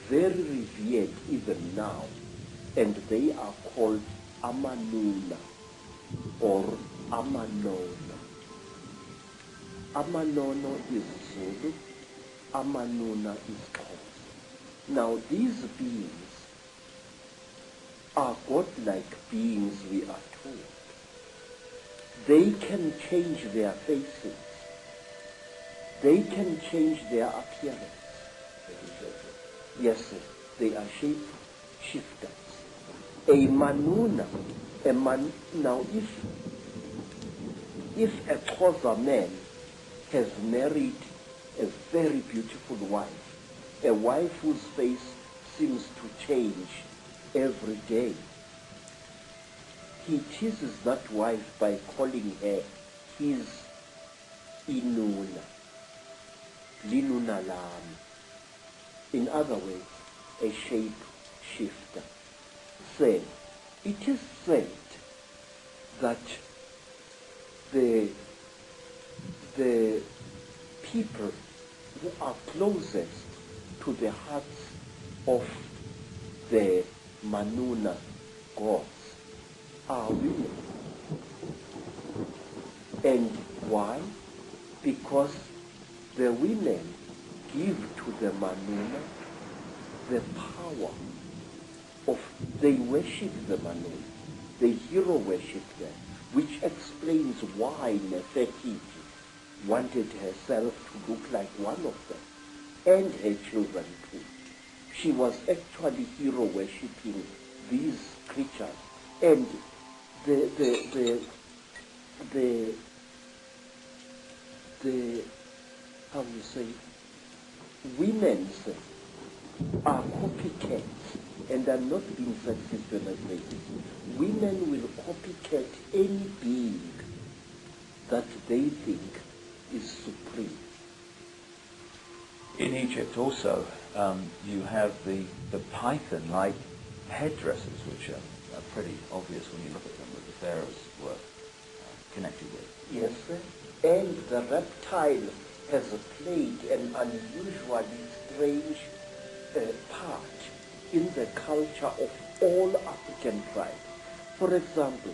very revered even now, and they are called Amanuna or Amanono. Amanono is Zulu, Amanuna is Xhosa. Now these beings are godlike beings, we are told. They can change their faces. They can change their appearance. Yes, sir. They are shape shifters. A manuna, now if a Xhosa man has married a very beautiful wife, a wife whose face seems to change every day, he teases that wife by calling her his inuna, linuna lam. In other words, a shape shifter. It is said that the people who are closest to the hearts of the Manuna gods are women. And why? Because the women give to the Manuna the power of, they worship the Manuna, the hero worship them, which explains why Nefertiti wanted herself to look like one of them, and her children too. She was actually hero worshipping these creatures, and the how do you say, women's are copycats, and I'm not being sexist when I say this. Women will copycat any being that they think is supreme. In Egypt also, you have the python-like headdresses, which are pretty obvious when you look at them, with the pharaohs were connected with. Yes, sir. And the reptile has played an unusually strange part in the culture of all African tribes. For example,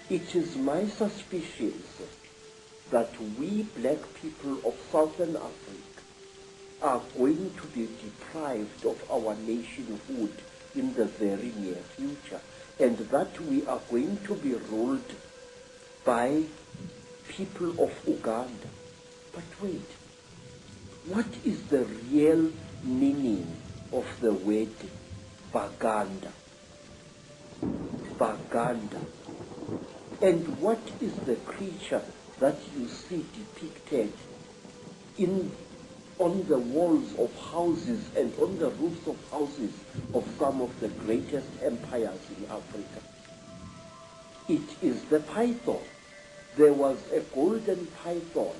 it is my suspicion that we black people of Southern Africa are going to be deprived of our nationhood in the very near future, and that we are going to be ruled by people of Uganda. But wait, what is the real meaning of the word Baganda? Baganda. And what is the creature that you see depicted on the walls of houses and on the roofs of houses of some of the greatest empires in Africa? It is the python. There was a golden python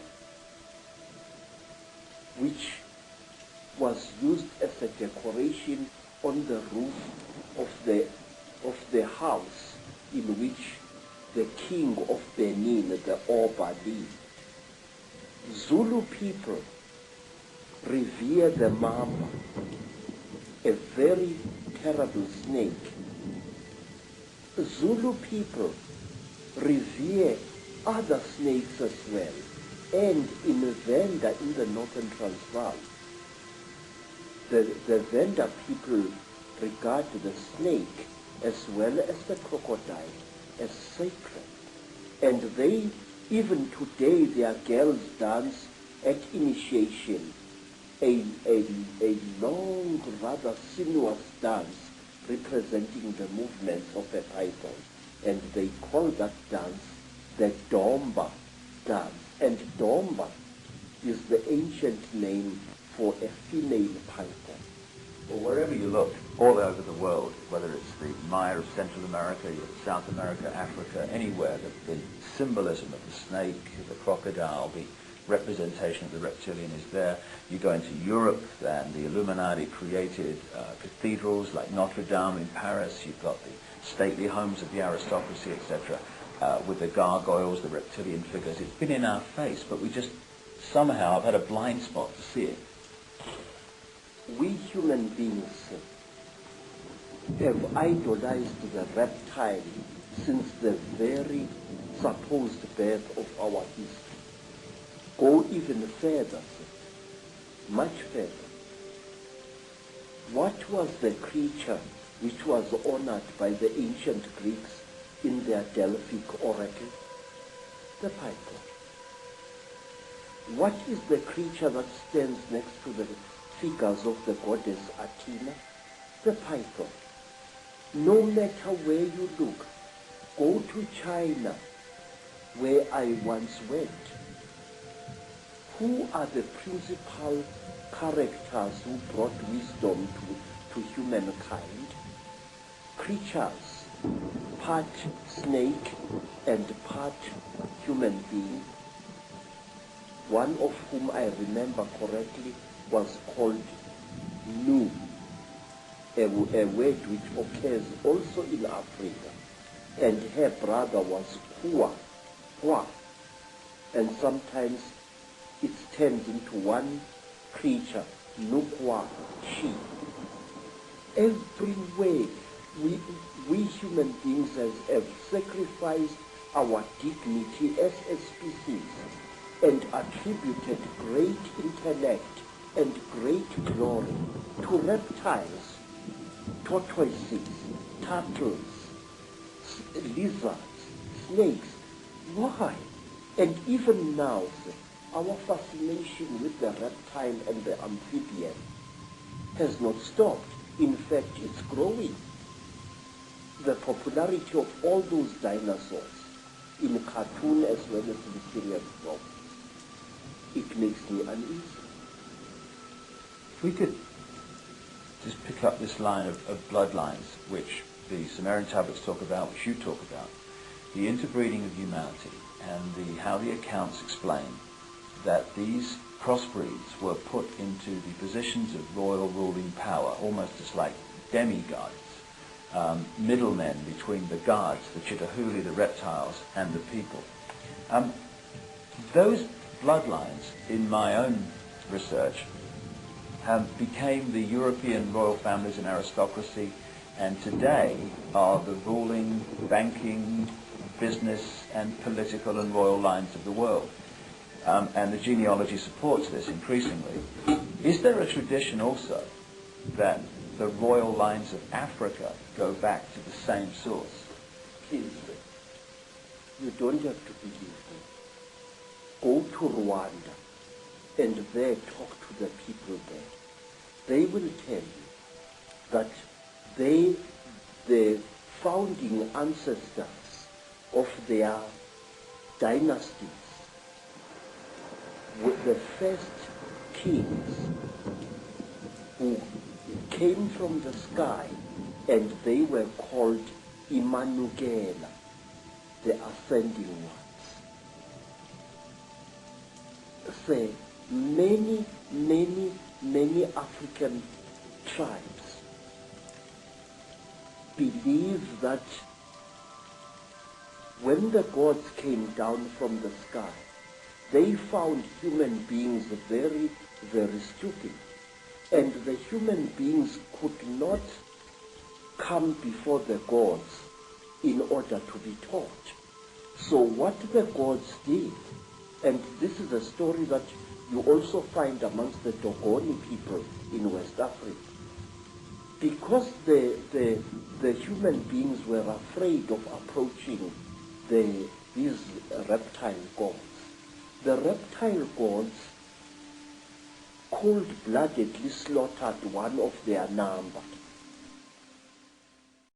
which was used as a decoration on the roof of the house in which the king of Benin, the Oba, lived. Zulu people revere the mamba, a very terrible snake. Zulu people revere other snakes as well. And in Venda, in the northern Transvaal, the Venda people regard the snake as well as the crocodile as sacred. And they, even today, their girls dance at initiation, a long, rather sinuous dance representing the movements of a python. And they call that dance the Domba dance. And Domba is the ancient name for a female python. Well, wherever you look, all over the world, whether it's the Maya of Central America, South America, Africa, anywhere, the symbolism of the snake, the crocodile, the representation of the reptilian is there. You go into Europe, and the Illuminati created cathedrals like Notre Dame in Paris. You've got the stately homes of the aristocracy, etc., with the gargoyles, the reptilian figures. It's been in our face, but we just somehow have had a blind spot to see it. we human beings have idolized the reptile since the very supposed birth of our history. Go even further, much further. What was the creature which was honored by the ancient Greeks in their Delphic oracle? The python. What is the creature that stands next to the figures of the goddess Athena? The python. No matter where you look, go to China, where I once went. Who are the principal characters who brought wisdom to humankind? Creatures, part snake and part human being, one of whom I remember correctly was called Nu, a word which occurs also in Africa, and her brother was Hua, and sometimes it's turned into one creature, Nukwa, she. Everywhere we human beings have sacrificed our dignity as a species and attributed great intellect and great glory to reptiles, tortoises, turtles, lizards, snakes. Why? And even now, our fascination with the reptile and the amphibian has not stopped. In fact, it's growing. The popularity of all those dinosaurs in cartoon as well as in serial films, it makes me uneasy. If we could just pick up this line of bloodlines, which the Sumerian tablets talk about, which you talk about, the interbreeding of humanity, and how the accounts explain that these crossbreeds were put into the positions of royal ruling power, almost as like demigods, middlemen between the gods, the Chitahuli, the reptiles, and the people. Those bloodlines, in my own research, became the European royal families and aristocracy, and today are the ruling, banking, business, and political and royal lines of the world. And the genealogy supports this increasingly. Is there a tradition also that the royal lines of Africa go back to the same source? Please, you don't have to believe me. Go to Rwanda and there talk to the people there. They will tell you that the founding ancestors of their dynasties were the first kings who came from the sky, and they were called Imanugela, the ascending ones. Say, many African tribes believe that when the gods came down from the sky, they found human beings very, very stupid. And the human beings could not come before the gods in order to be taught. So what the gods did, and this is a story that you also find amongst the Dogoni people in West Africa, because the human beings were afraid of approaching these reptile gods. The reptile gods cold-bloodedly slaughtered one of their number